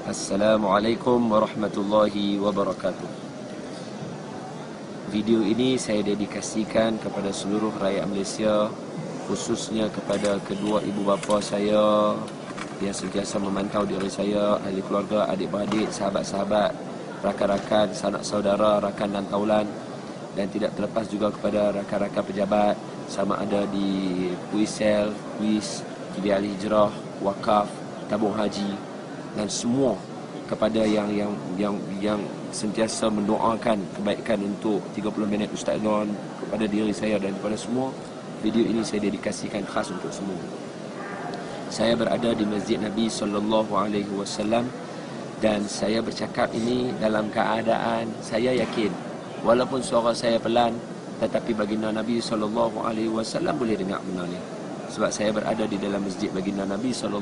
Assalamualaikum warahmatullahi wabarakatuh. Video ini saya dedikasikan kepada seluruh rakyat Malaysia, khususnya kepada kedua ibu bapa saya yang sentiasa memantau diri saya, ahli keluarga, adik-beradik, sahabat-sahabat, rakan-rakan, sanak saudara, rakan dan taulan, dan tidak terlepas juga kepada rakan-rakan pejabat sama ada di Puisel, Puis, Kibia Al-Hijrah, Wakaf, Tabung Haji, dan semua kepada yang sentiasa mendoakan kebaikan untuk 30 minit Ustaz Don, kepada diri saya dan kepada semua. Video ini saya dedikasikan khas untuk semua. Saya berada di Masjid Nabi SAW dan saya bercakap ini dalam keadaan saya yakin walaupun suara saya pelan, tetapi baginda Nabi SAW boleh dengar benar ni. Sebab saya berada di dalam masjid baginda Nabi SAW,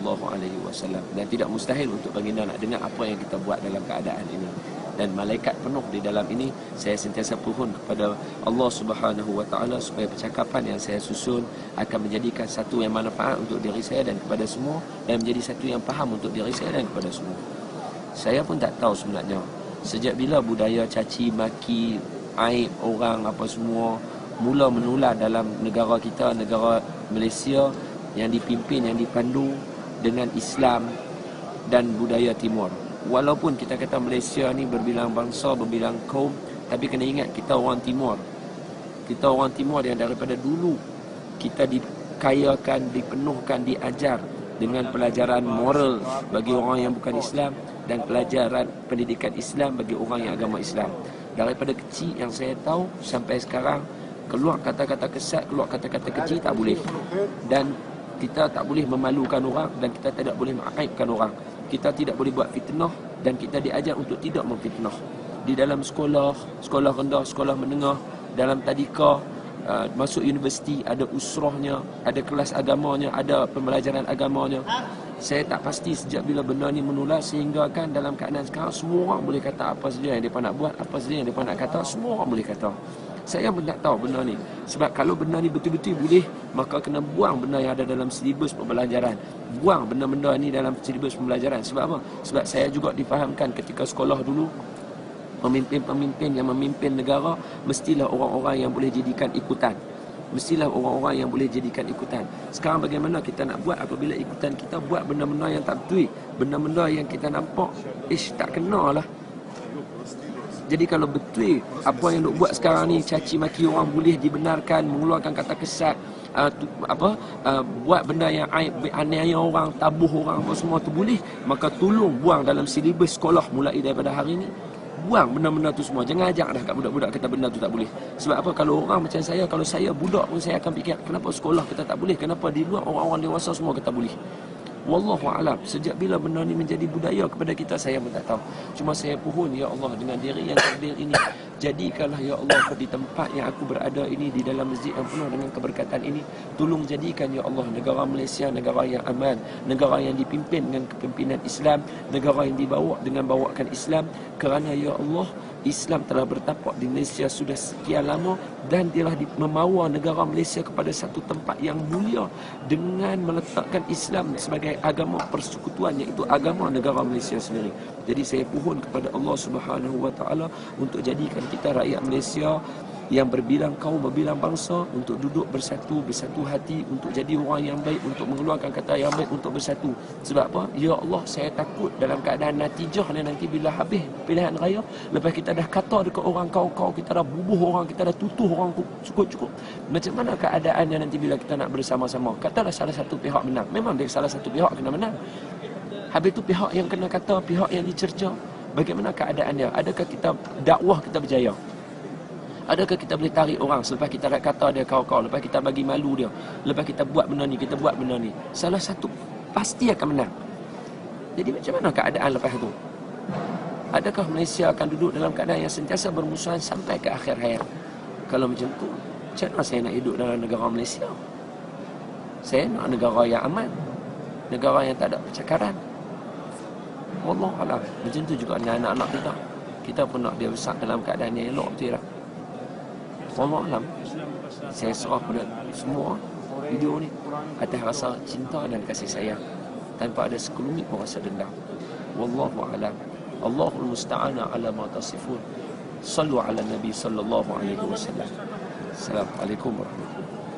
dan tidak mustahil untuk baginda nak dengar apa yang kita buat dalam keadaan ini. Dan malaikat penuh di dalam ini. Saya sentiasa pohon kepada Allah Subhanahu Wa Taala supaya percakapan yang saya susun akan menjadikan satu yang manfaat untuk diri saya dan kepada semua, dan menjadi satu yang faham untuk diri saya dan kepada semua. Saya pun tak tahu sebenarnya sejak bila budaya caci maki, aib orang apa semua mula menular dalam negara kita, negara Malaysia yang dipimpin, yang dipandu dengan Islam dan budaya timur. Walaupun kita kata Malaysia ni berbilang bangsa, berbilang kaum, tapi kena ingat kita orang timur. Kita orang timur yang daripada dulu kita dikayakan, dipenuhkan, diajar dengan pelajaran moral bagi orang yang bukan Islam dan pelajaran pendidikan Islam bagi orang yang agama Islam. Daripada kecil yang saya tahu sampai sekarang, keluar kata-kata kesat, keluar kata-kata kecil tak boleh. Dan kita tak boleh memalukan orang, dan kita tidak boleh mengaibkan orang. Kita tidak boleh buat fitnah, dan kita diajar untuk tidak memfitnah. Di dalam sekolah, sekolah rendah, sekolah menengah, dalam tadika, masuk universiti, ada usrahnya, ada kelas agamanya, ada pembelajaran agamanya. Saya tak pasti sejak bila benda ni menular sehingga kan dalam keadaan sekarang semua orang boleh kata apa saja yang mereka nak buat, apa saja yang mereka nak kata, semua orang boleh kata. Saya pun tak tahu benda ni. Sebab kalau benda ni betul-betul boleh, maka kena buang benda yang ada dalam silibus pembelajaran. Buang benda-benda ni dalam silibus pembelajaran. Sebab apa? Sebab saya juga difahamkan ketika sekolah dulu, pemimpin-pemimpin yang memimpin negara mestilah orang-orang yang boleh jadikan ikutan. Mestilah orang-orang yang boleh jadikan ikutan. Sekarang bagaimana kita nak buat apabila ikutan kita buat benda-benda yang tak betul, benda-benda yang kita nampak tak kena lah. Jadi kalau betul apa yang duk buat sekarang ni, caci maki orang boleh dibenarkan, mengeluarkan kata kesat, buat benda yang aib, aniaya orang, tabuh orang, apa semua tu boleh, maka tolong buang dalam silibus sekolah mulai daripada hari ni. Buang benda-benda tu semua. Jangan ajak dah kat budak-budak kata benda tu tak boleh. Sebab apa? Kalau orang macam saya, kalau saya budak pun saya akan fikir, kenapa sekolah kita tak boleh? Kenapa di luar orang-orang dewasa semua kata boleh? Wallahu a'lam. Sejak bila benda ni menjadi budaya kepada kita, saya pun tak tahu. Cuma saya pohon, ya Allah, dengan diri yang takdir ini, jadikanlah ya Allah di tempat yang aku berada ini, di dalam masjid yang penuh dengan keberkatan ini, tolong jadikan ya Allah negara Malaysia negara yang aman, negara yang dipimpin dengan kepimpinan Islam, negara yang dibawa dengan bawakan Islam. Kerana ya Allah, Islam telah bertapak di Malaysia sudah sekian lama, dan telah membawa negara Malaysia kepada satu tempat yang mulia dengan meletakkan Islam sebagai agama persekutuan, iaitu agama negara Malaysia sendiri. Jadi saya pohon kepada Allah Subhanahu Wa Taala untuk jadikan kita rakyat Malaysia yang berbilang kaum, berbilang bangsa, untuk duduk bersatu hati, untuk jadi orang yang baik, untuk mengeluarkan kata yang baik, untuk bersatu. Sebab apa? Ya Allah, saya takut dalam keadaan natijah ni nanti bila habis pilihan raya, lepas kita dah kata dekat orang kau, kita dah bubuh orang, kita dah tutuh orang cukup. Macam mana keadaannya nanti bila kita nak bersama-sama? Katalah salah satu pihak menang. Memang dia salah satu pihak kena menang. Habis tu pihak yang kena kata, pihak yang dicerca, bagaimana keadaannya? Adakah kita dakwah kita berjaya? Adakah kita boleh tarik orang selepas kita dah kata dia kau, lepas kita bagi malu dia, lepas kita buat benda ni, kita buat benda ni, salah satu pasti akan menang. Jadi macam mana keadaan lepas tu? Adakah Malaysia akan duduk dalam keadaan yang sentiasa bermusuhan sampai ke akhir hayat? Kalau macam tu, macam mana saya nak hidup dalam negara Malaysia? Saya nak negara yang aman, negara yang tak ada percakaran. Wallahualam. Macam tu juga dengan anak-anak kita. Kita pun nak dia besar dalam keadaan yang elok, betul tak? Wallahualam. Saya serah pada semua video ni atas rasa cinta dan kasih sayang. tanpa ada sekelumit pun rasa dendam. Wallahu a'lam. Allahul musta'ana ala ma tasifun. Sallu ala Nabi sallallahu alaihi wasallam. Assalamualaikum warahmatullahi wabarakatuh.